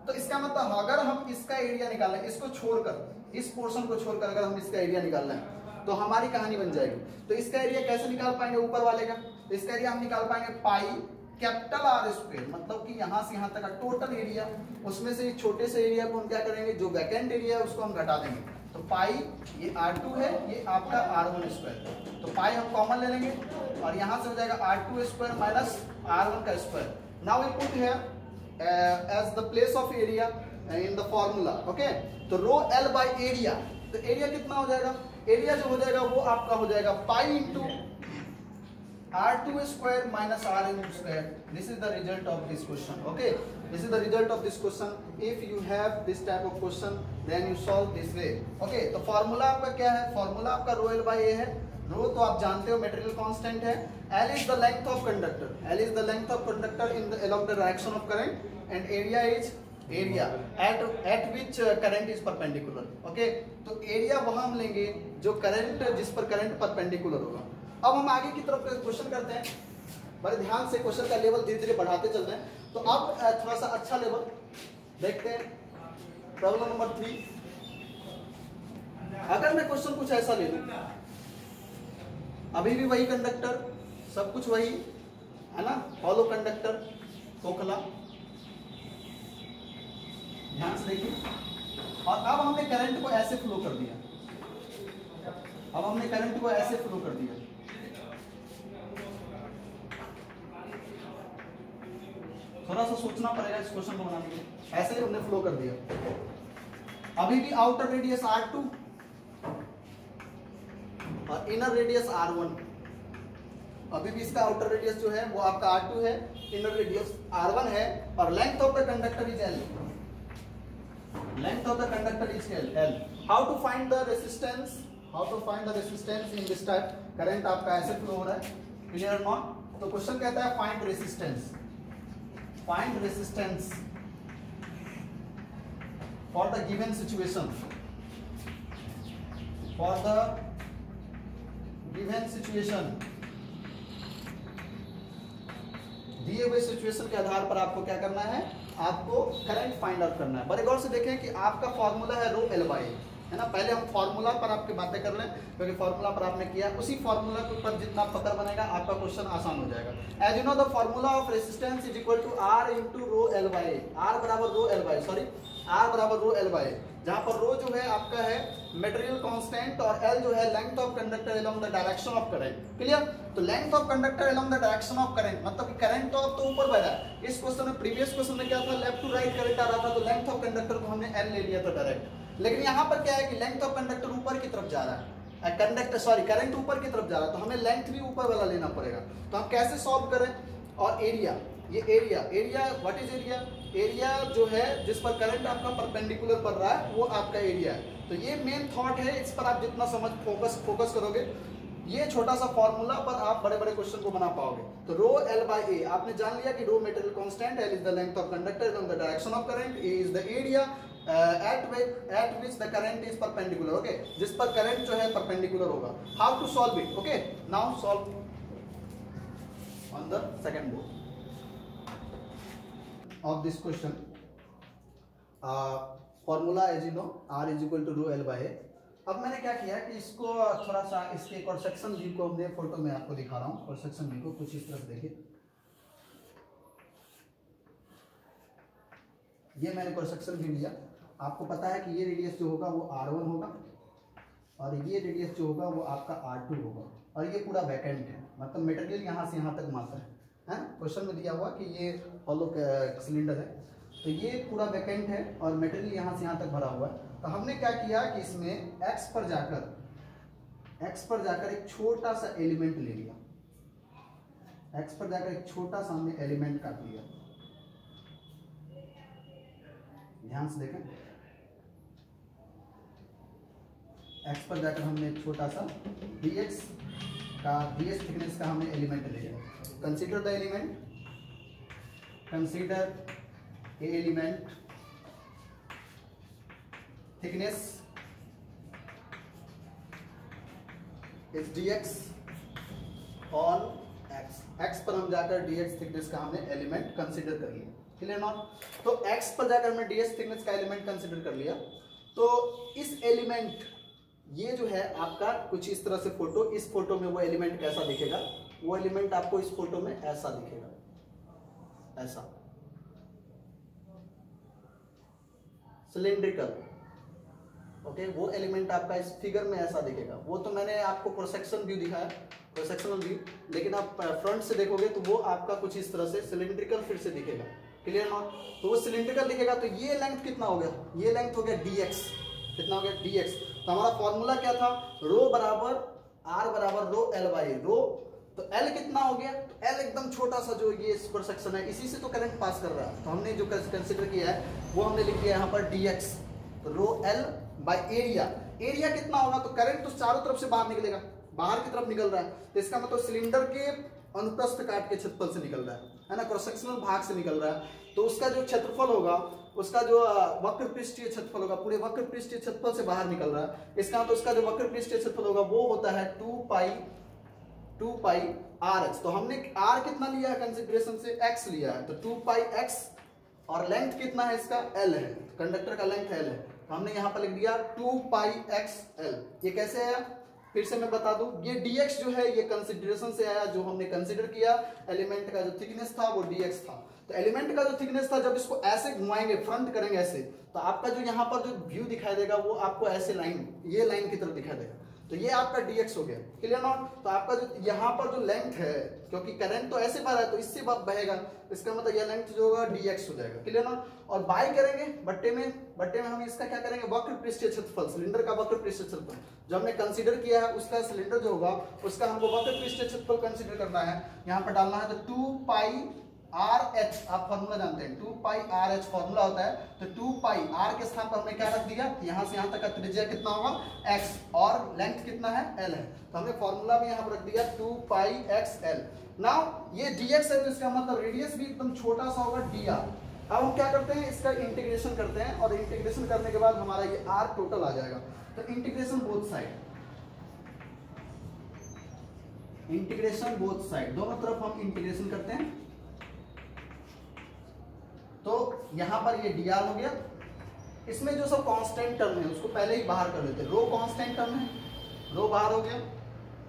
तो इसका मतलब अगर हम इसका एरिया निकालें, इसको छोड़कर, इस पोर्शन को छोड़कर अगर हम इसका एरिया निकाल लें तो हमारी कहानी बन जाएगी। तो इसका एरिया कैसे निकाल पाएंगे, ऊपर वाले का, तो इसका एरिया हम निकाल पाएंगे पाई कैपिटल R स्क्वायर, मतलब कि यहाँ से यहाँ तक का टोटल एरिया, उसमें से छोटे से एरिया को हम क्या करेंगे, जो वैकेंट एरिया है उसको हम घटा देंगे। तो पाई ये R2 है, ये आपका R1 स्क्वायर, तो पाई हम कॉमन ले लेंगे और यहाँ से हो जाएगा R2 स्क्वायर माइनस R1 का square. Now we put here as the place of area in the formula. Okay, तो रो L बाई एरिया, तो एरिया कितना हो जाएगा, एरिया जो हो जाएगा वो आपका हो जाएगा pi into R2 square minus R1 square. This is the result of this question. Okay, this is the result of this question. If you have this type of question, then you solve this way. Okay, तो formula आपका क्या है, formula आपका रो L by A है। रो तो आप जानते हो मटेरियल कांस्टेंट है। L is the length of conductor. L is the length of conductor in the along the direction of current, and area is area at which current is perpendicular. Okay, तो area वहां हम लेंगे जो current, जिस पर current perpendicular होगा। अब हम आगे की तरफ क्वेश्चन करते हैं, बड़े ध्यान से क्वेश्चन का लेवल धीरे धीरे बढ़ाते चल रहे हैं। तो अब थोड़ा सा अच्छा लेवल देखते हैं। प्रॉब्लम नंबर 3, अगर मैं क्वेश्चन कुछ ऐसा ले लूं, अभी भी वही कंडक्टर, सब कुछ वही है ना, हॉलो कंडक्टर, खोखला, ध्यान से देखिए। और अब हमने करंट को ऐसे फ्लो कर दिया, अब हमने करंट को ऐसे फ्लो कर दिया, थोड़ा सा सोचना पड़ेगा इस क्वेश्चन को बनाने के लिए। ऐसे ही हमने फ्लो कर दिया। अभी भी आउटर रेडियस R2 और इनर रेडियस R1, अभी भी इसका आउटर रेडियस जो है वो आपका R2 है, इनर रेडियस R1 है, और length of the conductor is L, length of the conductor is L। How to find the resistance, how to find the resistance in this type, current आपका ऐसे flow हो रहा है, clear not. तो question कहता है find resistance, find resistance for the given situation, for the given situation, दिए हुए सिचुएशन के आधार पर आपको क्या करना है, आपको करंट फाइंड आउट करना है। बड़े गौर से देखें कि आपका फॉर्मूला है रो L बाई, है ना। पहले हम फॉर्मूला पर आपकी बातें कर लें, क्योंकि फॉर्मूला पर आपने किया, उसी फॉर्मूला के ऊपर जितना पकड़ बनेगा आपका क्वेश्चन आसान हो जाएगा। As you know the formula of resistance is equal to R into rho L by, R बराबर rho L by, sorry R बराबर रो L बाई, जहां पर रो जो है आपका है मटेरियल कांस्टेंट और L जो है length of conductor along the direction of current. Clear, तो length of conductor along the direction of current, मतलब करंट तो अब तो ऊपर बढ़ रहा है। इस क्वेश्चन में, प्रीवियस क्वेश्चन में क्या था, लेफ्ट टू राइट करंट आ रहा था, तो लेंथ ऑफ कंडक्टर को हमने L ले लिया था डायरेक्ट। लेकिन यहाँ पर क्या है कि लेंथ ऑफ कंडक्टर ऊपर की तरफ जा रहा है, कंडक्टर सॉरी करंट ऊपर की तरफ जा रहा है, तो हमें लेंथ भी ऊपर वाला लेना पड़ेगा। तो हम कैसे सॉल्व करें, और एरिया, ये area what is area, area जो है जिस पर करंट आपका परपेंडिकुलर पड़ रहा है वो आपका एरिया है। तो ये मेन थॉट है, इस पर आप जितना समझ फोकस करोगे, ये छोटा सा फॉर्मूला पर आप बड़े बड़े क्वेश्चन को बना पाओगे। तो रो L बाई A आपने जान लिया कि raw material constant, L is the length of conductor in the direction of current, A is the area at which the current is perpendicular, okay, जिस पर करंट जो है परपेंडिकुलर होगा। How to solve it, okay, now solve on the second board of this question. Formula as you know R is equal to rho L by A। अब मैंने क्या किया कि इसको थोड़ा सा इसके क्रॉस सेक्शन व्यू को अपने फोटो में आपको दिखा रहा हूँ। क्रॉस सेक्शन व्यू को कुछ इस तरफ देखिए, ये मैंने क्रॉस सेक्शन व्यू लिया। आपको पता है कि ये रेडियस जो होगा वो R1 होगा, और ये रेडियस जो होगा वो आपका R2 होगा, और ये पूरा वैकेंट है, मतलब मटेरियल यहाँ से यहाँ तक मात्र है। क्वेश्चन में दिया हुआ कि ये हॉलो सिलेंडर है, तो ये पूरा वैकेंट है और मटेरियल यहाँ से यहाँ तक भरा हुआ है। तो हमने क्या किया कि इसमें एक्स पर जाकर एक छोटा सा एलिमेंट ले लिया, एक्स पर जाकर एक छोटा सा हमने एलिमेंट काट लिया। ध्यान से देखें, एक्स पर जाकर हमने एक छोटा सा dx थिकनेस का हमने एलिमेंट ले लिया। Consider the element, consider a element thickness is dx on x। x पर हम जाकर dx थिकनेस का हमने एलिमेंट कंसीडर कर लिया, क्लियर नॉट। तो x पर जाकर हमने dx थिकनेस का एलिमेंट कंसीडर कर लिया। तो इस एलिमेंट, ये जो है आपका कुछ इस तरह से फोटो, इस फोटो में वो एलिमेंट कैसा दिखेगा, वो एलिमेंट आपको इस फोटो में ऐसा दिखेगा, ऐसा सिलिंड्रिकल। ओके, वो एलिमेंट आपका इस फिगर में ऐसा दिखेगा। वो तो मैंने आपको क्रॉस सेक्शन व्यू दिखाया, क्रॉस सेक्शनल व्यू, लेकिन आप फ्रंट से देखोगे तो वो आपका कुछ इस तरह से सिलिंड्रिकल फिर से दिखेगा, क्लियर नॉट। तो वो सिलिंड्रिकल दिखेगा। तो ये लेंथ कितना हो गया, ये लेंथ हो गया dx, कितना हो गया dx। तो हमारा फॉर्मूला क्या था, रो बराबर r बराबर रो l बाई रो। तो l कितना हो गया, तो l एकदम छोटा सा जो ये क्रॉस सेक्शन है, इसी से तो करंट पास कर रहा है। तो हमने जो कंसीडर किया है वो हमने लिख दिया यहाँ पर dx, तो rho l by area. Area कितना होगा, तो करंट तो चारों तरफ से बाहर निकलेगा, बाहर की तरफ निकल रहा है, तो इसका मतलब सिलेंडर के अनुप्रस्थ काट के क्षेत्रफल से निकल रहा है ना, क्रॉस सेक्शनल भाग से निकल रहा है। तो उसका जो क्षेत्रफल होगा, उसका जो वक्र पृष्ठीय क्षेत्रफल होगा, पूरे वक्र पृष्ठीय क्षेत्रफल से बाहर निकल रहा है। इसका मतलब उसका जो वक्र पृष्ठीय क्षेत्रफल होगा वो होता है 2 पाई RH। तो हमने r कितना लिया है कंसीडरेशन से, x लिया है, तो 2 पाई x, और लेंथ कितना है इसका, l है, कंडक्टर का लेंथ l है। तो हमने यहाँ पर लिख दिया 2 पाई XL। ये कैसे आया, फिर से मैं बता दूं, ये dx जो है ये कंसीडरेशन से आया, जो हमने कंसीडर किया एलिमेंट का जो थिकनेस था वो dx था। तो एलिमेंट का जो थिकनेस था, जब इसको ऐसे घुमाएंगे, फ्रंट करेंगे ऐसे, तो आपका जो यहाँ पर जो व्यू दिखाई देगा वो आपको ऐसे लाइन, ये लाइन की तरफ दिखाई देगा। तो ये आपका dx हो गया, क्लियर नॉट। तो आपका जो यहाँ पर जो लेंथ है, क्योंकि करंट तो ऐसे बह रहा है तो इससे बहेगा, इसका मतलब यह लेंथ जो होगा dx हो जाएगा, क्लियर नॉट। और बाई करेंगे बट्टे में हम इसका क्या करेंगे, वक्र पृष्ठीय क्षेत्रफल, सिलेंडर का वक्र पृष्ठीय क्षेत्रफल जो हमने कंसीडर किया है, उसका सिलेंडर जो होगा उसका हमको वक्र पृष्ठीय क्षेत्रफल कंसीडर करना है, यहाँ पर डालना है। तो 2 पाई RH, आप फॉर्मूला जानते हैं, 2 पाई RH फॉर्मूला होता है। तो 2 पाई r के स्थान पर हमने क्या रख दिया, यहाँ से यहाँ तक का त्रिज्या कितना होगा x, और लेंथ कितना है l है। तो हमने फॉर्मूला में यहाँ पर रख दिया 2 पाई XL। नाउ ये dx है, तो इसका मतलब रेडियस भी एकदम छोटा सा होगा dr। अब हम क्या करते हैं, इसका इंटीग्रेशन करते हैं, और इंटीग्रेशन करने के बाद हमारा ये r टोटल आ जाएगा। तो integration both side, integration both side, दोनों तरफ हम इंटीग्रेशन करते हैं। तो यहां पर ये dr हो गया। इसमें जो सब कांस्टेंट टर्म है उसको पहले ही बाहर कर लेते हैं। रो कांस्टेंट टर्म है, रो बाहर हो गया।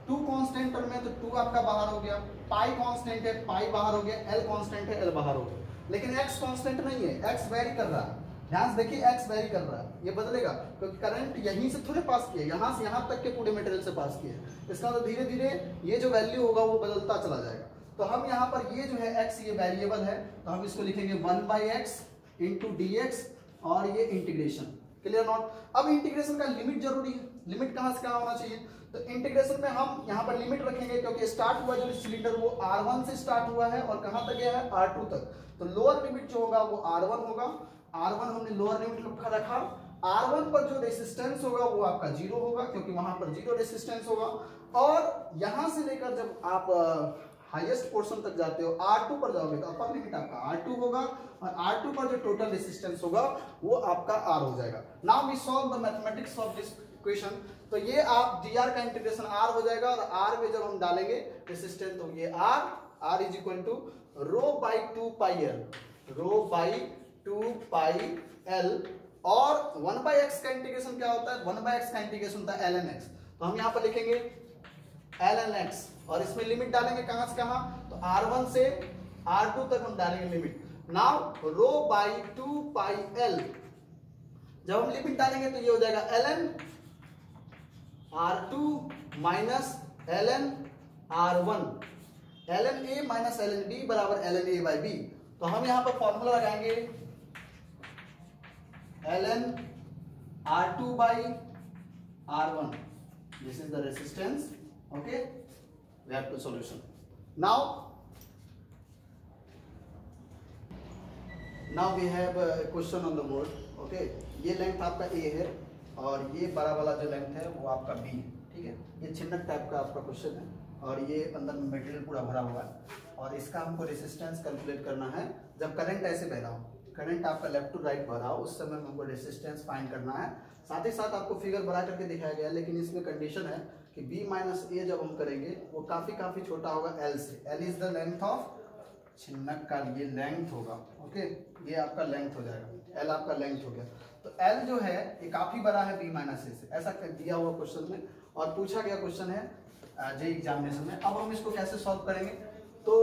2 कांस्टेंट टर्म है, तो 2 आपका बाहर हो गया। पाई कांस्टेंट है, पाई बाहर हो गया। l कांस्टेंट है, l बाहर हो गया। लेकिन x कांस्टेंट नहीं है, x वेरी कर रहा है। ध्यान से देखिए, x वेरी कर रहा है, ये बदलेगा क्योंकि करंट यहीं से थोड़े पास किया, यहाँ से यहाँ तक के पूरे मटेरियल से पास किया है। इसका मतलब धीरे धीरे ये जो वैल्यू होगा वो बदलता चला जाएगा। तो हम यहाँ पर ये जो है x, ये वेरिएबल है, तो हम इसको लिखेंगे 1/x इंटू dx, और ये इंटीग्रेशन, क्लियर नॉट। अब इंटीग्रेशन का लिमिट जरूरी है, लिमिट कहाँ से कहाँ होना चाहिए। तो इंटीग्रेशन में हम यहाँ पर लिमिट रखेंगे, क्योंकि स्टार्ट हुआ जो सिलेंडर वो R1 से स्टार्ट हुआ है और कहाँ तक गया है, R2 तक। तो लोअर लिमिट जो होगा वो R1 होगा। R1 हमने लोअर लिमिट रखा। R1 पर जो रेसिस्टेंस होगा वो आपका 0 होगा, क्योंकि वहां पर 0 रेसिस्टेंस होगा। और यहां से लेकर जब आप हाईएस्ट पोर्शन तक जाते हो, R2 पर जाओगे, तो अपर लिमिट आपका R2 होगा, और R2 पर जो टोटल रेसिस्टेंस होगा वो आपका R हो जाएगा। Now we solve the mathematics of this equation. तो ये आप dr का इंटीग्रेशन R हो जाएगा, और R में जब हम डालेंगे रेसिस्टेंस, तो ये R is equal to rho by 2 pi L, rho by 2 pi L। और 1/x का इंटीग्रेशन क्या होता है, 1/x का इंटीग्रेशन होता है ln x। तो हम यहाँ पर लिखेंगे ln x, और इसमें लिमिट डालेंगे कहां से कहां, तो R1 से R2 तक हम डालेंगे limit. Now rho by 2 pi L, जब हम लिमिट डालेंगे तो ये हो जाएगा ln R2 minus ln R1, ln A minus ln B बराबर ln A बाई B। तो हम यहां पर फॉर्मूला लगाएंगे ln R2 by R1, this is the resistance. Okay, we have to solution. Now we have question on the board. Okay, ये length आपका A है और ये बड़ा वाला जो लेंथ है वो आपका B है। ठीक है, ये छिन्नक टाइप का आपका क्वेश्चन है और ये अंदर में मटेरियल पूरा भरा हुआ है और इसका हमको रेसिस्टेंस कैलकुलेट करना है। जब करंट ऐसे बह रहा हो, करंट आपका लेफ्ट टू राइट बह रहा हो, उस समय हमको रेसिस्टेंस फाइंड करना है। साथ ही साथ आपको फिगर बना करके दिखाया गया है, लेकिन इसमें कंडीशन है कि B माइनस A जब हम करेंगे वो काफी छोटा होगा L से। L is the length of छिन्नक का, ये लेंथ होगा। ओके, ये आपका लेंथ हो जाएगा, L आपका लेंथ हो गया। तो L जो है ये काफी बड़ा है B माइनस A से, ऐसा दिया हुआ क्वेश्चन में और पूछा गया क्वेश्चन है जे एग्जामिनेशन में। अब हम इसको कैसे सॉल्व करेंगे? तो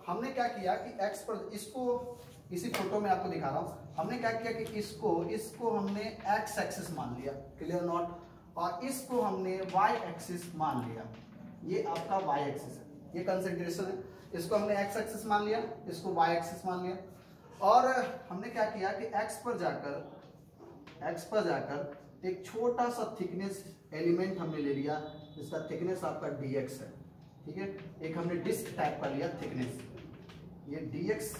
हमने क्या किया कि x पर, इसको इसी फोटो में आपको दिखा रहा हूं, हमने क्या किया कि इसको हमने x एक्सिस मान लिया, क्लियर नॉट, और इसको हमने y एक्सिस मान लिया। ये आपका y एक्सिस है, ये कंसंट्रेशन है। इसको हमने x एक्सिस मान लिया, इसको y एक्सिस मान लिया और हमने क्या किया कि x पर जाकर एक छोटा सा थिकनेस एलिमेंट हमने ले लिया, जिसका थिकनेस आपका dx है। ठीक है, एक हमने डिस्क टाइप का लिया थिकनेस, ये dx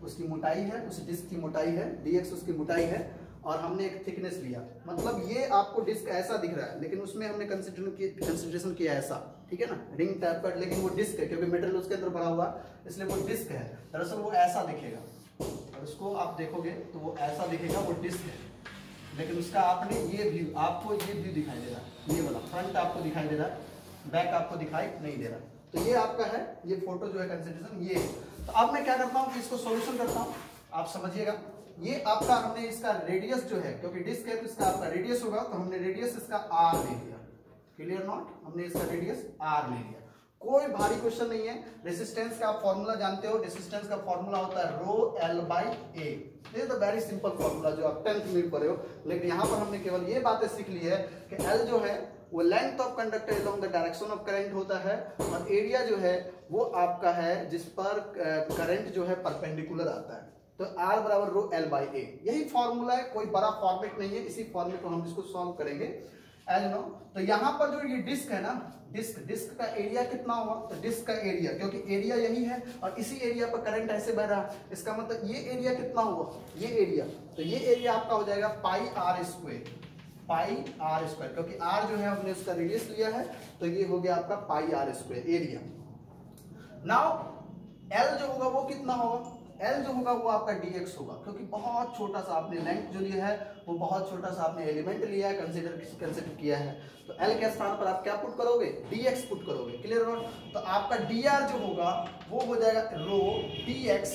उसकी मोटाई है, उस डिस्क की मोटाई है, dx उसकी मोटाई है और हमने एक थिकनेस लिया। मतलब ये आपको डिस्क ऐसा दिख रहा है लेकिन उसमें हमने कंसिडरेशन किया ऐसा, ठीक है ना, रिंग टाइप का, लेकिन वो डिस्क है क्योंकि मटेरियल उसके अंदर भरा हुआ इसलिए वो डिस्क है। दरअसल वो ऐसा दिखेगा और उसको आप देखोगे तो वो ऐसा दिखेगा, वो डिस्क है, लेकिन उसका आपने ये व्यू, आपको ये व्यू दिखाई दे रहा है, ये वाला फ्रंट आपको दिखाई दे रहा है, बैक आपको दिखाई नहीं दे रहा। तो ये आपका है, ये फोटो जो है कंसिडरेशन ये है। तो अब मैं क्या करता हूँ कि इसको सॉल्यूशन करता हूँ, आप समझिएगा। ये आपका हमने इसका रेडियस जो है, क्योंकि डिस्क है तो इसका आपका रेडियस होगा, तो हमने रेडियस इसका r ले लिया, क्लियर नॉट, हमने इसका रेडियस r ले लिया। कोई भारी क्वेश्चन नहीं है। रेसिस्टेंस का आप फॉर्मूला जानते हो, रेसिस्टेंस का फॉर्मूला होता है रो L by A। This is the very simple formula जो आप 10th में पढ़े हो, लेकिन यहाँ पर हमने केवल ये बातें सीख ली है कि L जो है वो length of conductor along the direction of current होता है और एरिया जो है वो आपका है जिस पर करंट जो है परपेंडिकुलर आता है। तो R बराबर रो L बाई A, यही फॉर्मूला है, कोई बड़ा फॉर्मेट नहीं है। इसी फॉर्मेट को हम इसको सॉल्व करेंगे एज नो। तो यहाँ पर जो ये डिस्क है ना, डिस्क का एरिया कितना हुआ? तो डिस्क का एरिया, क्योंकि एरिया यही है और इसी एरिया पर करंट ऐसे बह रहा है, इसका मतलब ये एरिया कितना हुआ? ये एरिया, तो ये एरिया आपका हो जाएगा पाई आर स्क्वायर, क्योंकि r जो है हमने उसका रेडियस लिया है, तो ये हो गया आपका pi r square area. Now L जो होगा वो कितना होगा? L जो होगा वो आपका dx होगा, क्योंकि बहुत छोटा सा आपने लेंथ जो लिया है वो बहुत छोटा सा आपने एलिमेंट लिया है, कंसिडर किया है। तो L के स्थान पर आप क्या पुट करोगे? dx पुट करोगे, क्लियर हो? तो आपका dr जो होगा वो हो जाएगा रो dx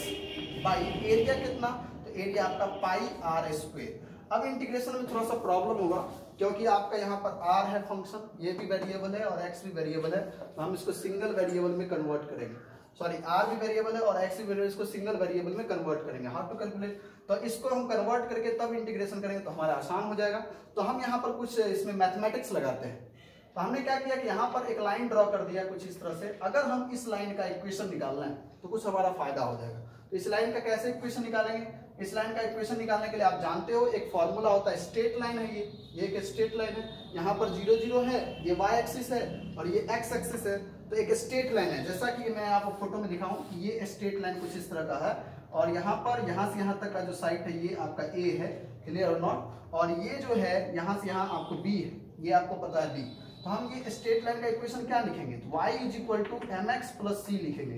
बाई एरिया कितना? तो एरिया आपका पाई आर स्क्वायर। अब इंटीग्रेशन में थोड़ा सा प्रॉब्लम होगा, क्योंकि आपका यहाँ पर r है फंक्शन, ये भी वेरिएबल है और x भी वेरिएबल है, तो हम इसको सिंगल वेरिएबल में कन्वर्ट करेंगे। सॉरी, r भी वेरिएबल है और x भी वेरिएबल, इसको सिंगल वेरिएबल में कन्वर्ट करेंगे। How to calculate? तो इसको हम कन्वर्ट करके तब इंटीग्रेशन करेंगे तो हमारा आसान हो जाएगा। तो हम यहाँ पर कुछ इसमें मैथमेटिक्स लगाते हैं। तो हमने क्या किया कि यहाँ पर एक लाइन ड्रॉ कर दिया कुछ इस तरह से। अगर हम इस लाइन का इक्वेशन निकालना है तो कुछ हमारा फायदा हो जाएगा। तो इस लाइन का कैसे इक्वेशन निकालेंगे? इस लाइन का इक्वेशन निकालने के लिए आप जानते हो एक फॉर्मूला होता है, स्ट्रेट लाइन है ये एक स्ट्रेट लाइन है, यहाँ पर 0 0 है, ये y एक्सिस है और ये x एक्सिस है, तो एक स्ट्रेट लाइन है। जैसा कि मैं आपको फोटो में दिखाऊं कि ये स्ट्रेट लाइन कुछ इस तरह का है और यहाँ पर यहाँ से यहाँ तक का जो साइड है ये आपका A है, क्लियर और नॉट, और ये जो है यहाँ से यहाँ आपको B है, ये आपको पता है B। तो हम ये स्ट्रेट लाइन का इक्वेशन क्या लिखेंगे? तो y is equal to mx plus c लिखेंगे,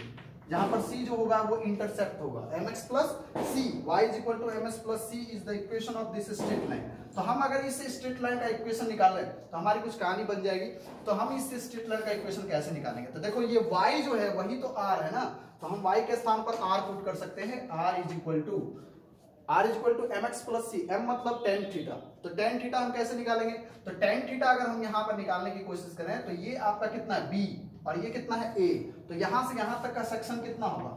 जहां पर c जो होगा वो इंटरसेप्ट होगा, mx plus c, y is equal to ms plus c is the equation of this straight line. तो हम अगर इस स्ट्रेट लाइन का इक्वेशन निकालें तो हमारी कुछ कहानी बन जाएगी। तो हम इस स्ट्रेट लाइन का इक्वेशन कैसे निकालेंगे? तो देखो ये y जो है वही तो r है ना, तो हम y के स्थान पर r पुट कर सकते हैं। r is equal to mx plus c, m मतलब tan थीटा। तो tan थीटा हम कैसे निकालेंगे? तो tan थीटा अगर हम यहाँ पर निकालने की कोशिश करें तो ये आपका कितना है? b और ये कितना है? a। तो यहाँ से यहाँ तक का सेक्शन कितना होगा?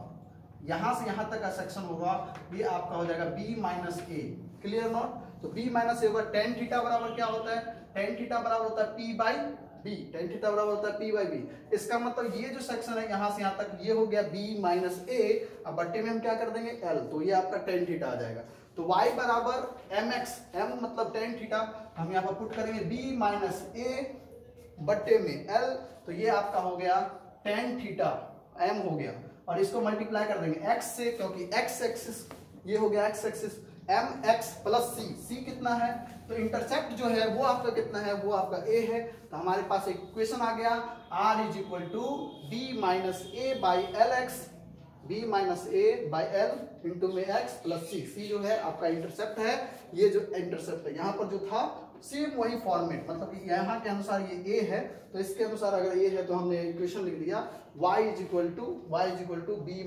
यहाँ से यहाँ तक का सेक्शन होगा, ये आपका हो जाएगा b minus a, clear not? तो b माइनस a होगा। tan थीटा बराबर क्या होता है? टेन थीटा बराबर होता है P by B, tan theta बराबर होता है P बाई बी। इसका मतलब ये जो सेक्शन है यहाँ से यहाँ तक ये हो गया B माइनस ए, अब बट्टे में हम क्या कर देंगे L, तो ये आपका टेन थीटा आ जाएगा। तो y बराबर mx, m मतलब टेन थीटा, हम यहाँ पर पुट करेंगे b माइनस ए बट्टे में L, तो ये आपका हो गया टेन थीटा m हो गया, और इसको मल्टीप्लाई कर देंगे x से, क्योंकि x एक्सिस ये हो गया x axis, mx plus c कितना है, तो इंटरसेप्ट जो है वो आपका कितना है, वो आपका a है। तो हमारे पास एक इक्वेशन आ गया r is equal to b minus A by L x, b minus A by L into में x प्लस c जो है आपका इंटरसेप्ट है। ये जो इंटरसेप्ट है यहाँ पर जो था सेम वही फॉर्मेट, मतलब कि यहाँ के अनुसार ये a है, तो इसके अनुसार अगर a है तो हमने इक्वेशन लिख दिया y is equal to b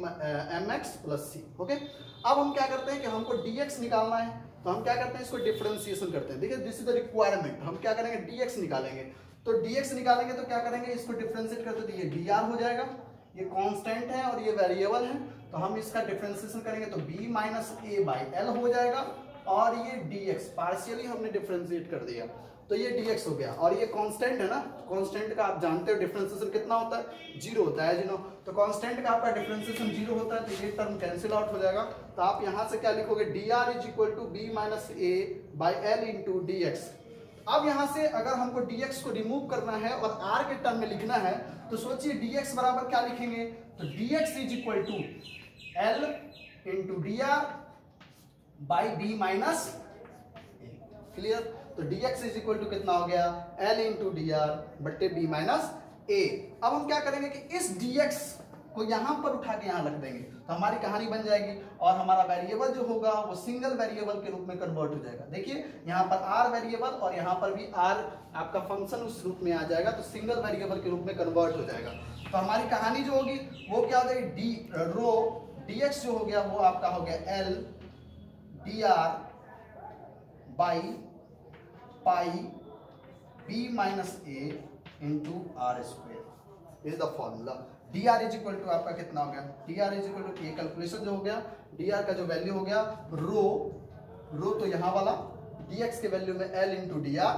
mx plus c। Okay, अब हम क्या करते हैं कि हमको dx निकालना है, तो हम क्या करते हैं, इसको डिफरेंशिएशन करते हैं। देखिए दिस इज द रिक्वायरमेंट, हम क्या करेंगे dx निकालेंगे, तो dx निकालेंगे तो क्या करेंगे, इसको डिफरेंशिएट करते तो ये dr हो जाएगा, ये कांस्टेंट है और ये वेरिएबल है, तो हम इसका डिफरेंशिएशन करेंगे तो b minus A by L हो जाएगा, और ये dx पार्शियली हमने डिफरेंशिएट कर दिया तो ये dx हो गया, और ये कांस्टेंट है ना, कांस्टेंट का आप जानते हो डिफरेंशिएशन कितना होता है, जीरो होता है, जीरो, तो कांस्टेंट का आपका डिफरेंशिएशन जीरो होता है, तो ये टर्म कैंसिल आउट हो जाएगा। तो आप यहाँ से क्या लिखोगे, dr is equal to b minus A by L into dx। अब यहाँ से अगर हमको dx को रिमूव करना है और r के टर्म में लिखना है, तो सोचिए dx बराबर क्या लिखेंगे, तो dx is equal to l into dr by B minus A, clear. तो dx इज इक्वल टू कितना हो गया, l इंटू डी आर बट्टे बी माइनस ए। अब हम क्या करेंगे कि इस dx को यहाँ पर उठा के यहाँ रख देंगे, तो हमारी कहानी बन जाएगी, और हमारा वेरिएबल जो होगा वो सिंगल वेरिएबल के रूप में कन्वर्ट हो जाएगा। देखिए यहाँ पर r वेरिएबल और यहाँ पर भी r आपका फंक्शन उस रूप में आ जाएगा, तो सिंगल वेरिएबल के रूप में कन्वर्ट हो जाएगा। तो हमारी कहानी जो होगी वो क्या हो जाएगी, dx जो हो गया वो आपका हो गया l dr by pi b minus A into R square is the formula. dr is equal to आपका कितना हो गया, dr इज इक्वल टू, ये कैलकुलेशन जो हो गया, dr का जो वैल्यू हो गया रो तो यहाँ वाला, dx के वैल्यू में l into D are,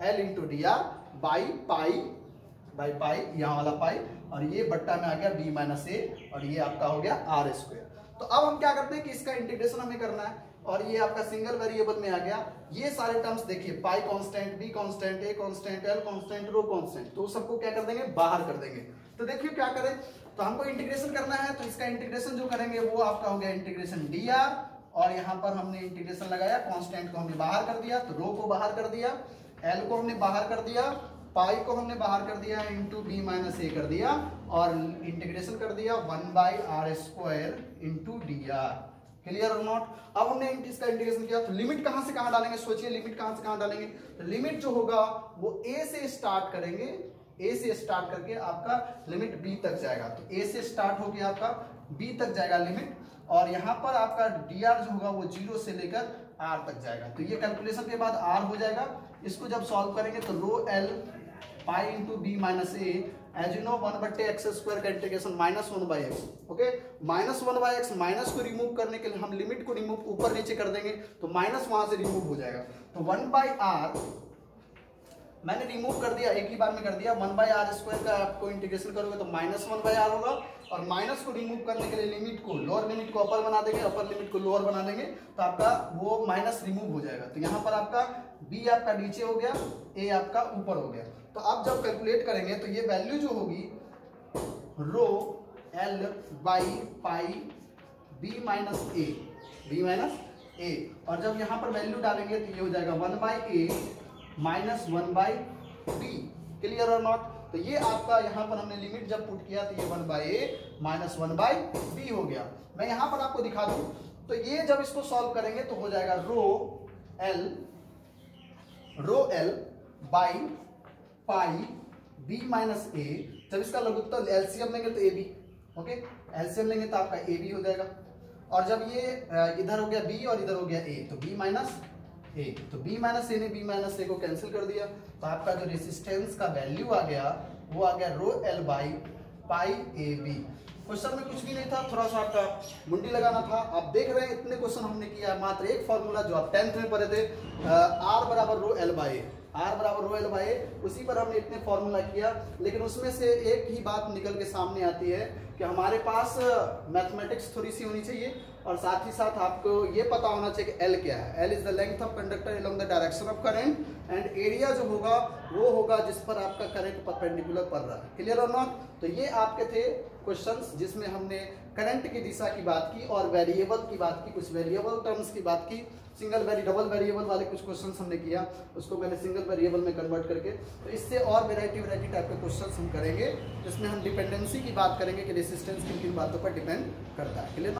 l into D R by pi यहाँ वाला पाई, और ये बट्टा में आ गया b माइनस ए, और ये आपका हो गया आर स्क्वायर। तो अब हम क्या करते हैं कि इसका इंटीग्रेशन हमें करना है, और ये आपका सिंगल वेरिएबल में आ गया। ये सारे टर्म्स देखिए, pi constant, B constant, A constant, L constant, rho constant, तो सबको क्या कर देंगे, बाहर कर देंगे। तो देखिए क्या करें, तो हमको इंटीग्रेशन करना है, तो इसका इंटीग्रेशन जो करेंगे वो आपका हो गया इंटीग्रेशन डी आर, और यहाँ पर हमने इंटीग्रेशन लगाया, कांस्टेंट को हमने बाहर कर दिया, तो रो को बाहर कर दिया, एल को हमने बाहर कर दिया, पाई को हमने बाहर कर दिया, इंटू बी माइनस ए कर दिया, और इंटीग्रेशन कर दिया 1 by R square into D R. Clear और नॉट। अब हमने इसका इंटीग्रेशन किया, तो लिमिट कहां से कहां डालेंगे, सोचिए लिमिट कहां से कहां डालेंगे, तो लिमिट जो होगा वो a से स्टार्ट करेंगे, a से स्टार्ट करके आपका लिमिट b तक जाएगा, तो a से स्टार्ट होके आपका b तक जाएगा लिमिट, और यहाँ पर आपका dr जो होगा वो 0 से लेकर r तक जाएगा। तो ये कैलकुलेशन के बाद r हो जाएगा। इसको जब सॉल्व करेंगे तो rho l pi into b minus a, as you know 1/x square का integration -1/x, okay, -1/x, minus को रिमूव करने के लिए हम लिमिट को रिमूव ऊपर नीचे कर देंगे, तो माइनस वहां से रिमूव हो जाएगा, तो 1/r मैंने रिमूव कर दिया, एक ही बार में कर दिया, 1/r स्क्वायर का आपको इंटीग्रेशन करोगे तो -1/r होगा, और माइनस को रिमूव करने के लिए लिमिट को, लोअर लिमिट को अपर बना देंगे, अपर लिमिट को लोअर बना देंगे, तो आपका वो माइनस रिमूव हो जाएगा। तो यहाँ पर आपका b आपका नीचे हो गया, a आपका ऊपर हो गया। तो आप जब कैलकुलेट करेंगे तो ये वैल्यू जो होगी rho l by pi b minus a, और जब यहाँ पर वैल्यू डालेंगे तो ये हो जाएगा 1/a माइनस 1/b। क्लियर और नॉट। तो ये आपका यहाँ पर हमने लिमिट जब पुट किया तो ये 1/a माइनस 1/b हो गया। मैं यहाँ पर आपको दिखा दूं, तो ये जब इसको सॉल्व करेंगे तो हो जाएगा rho l by pi b minus a, जब इसका लघुत्तम एलसीएम लेंगे तो ab, ओके, एलसीएम लेंगे तो आपका ab हो जाएगा, और जब ये इधर हो गया b और इधर हो गया a, तो b माइनस ए, तो b माइनस ए ने b माइनस ए को कैंसिल कर दिया, तो आपका जो रेसिस्टेंस का वैल्यू आ गया वो आ गया rho l by pi A B. Question में कुछ भी नहीं था, थोड़ा सा आपका मुंडी लगाना था। आप देख रहे हैं इतने क्वेश्चन हमने किया, मात्र एक फॉर्मूला जो आप 10th में पढ़े थे, r बराबर रो l बाई, R बराबर रो एल बाई ए, उसी पर हमने इतने फॉर्मूला किया। लेकिन उसमें से एक ही बात निकल के सामने आती है कि हमारे पास मैथमेटिक्स थोड़ी सी होनी चाहिए और साथ ही साथ आपको ये पता होना चाहिए कि L क्या है। L is the length of conductor along the direction of current and area जो होगा वो होगा जिस पर आपका करंट परपेंडिकुलर पड़ रहा है। क्लियर और नॉट? तो ये आपके थे क्वेश्चंस जिसमें हमने करंट की दिशा की बात की और वेरिएबल की बात की, कुछ वेरिएबल टर्म्स की बात की, सिंगल डबल वेरिएबल वाले कुछ क्वेश्चंस हमने किया, उसको मैंने सिंगल वेरिएबल में कन्वर्ट करके। तो इससे और वैरायटी टाइप के क्वेश्चंस हम करेंगे जिसमें हम डिपेंडेंसी की बात करेंगे कि रेसिस्टेंस किन किन बातों पर डिपेंड करता है। क्लियर?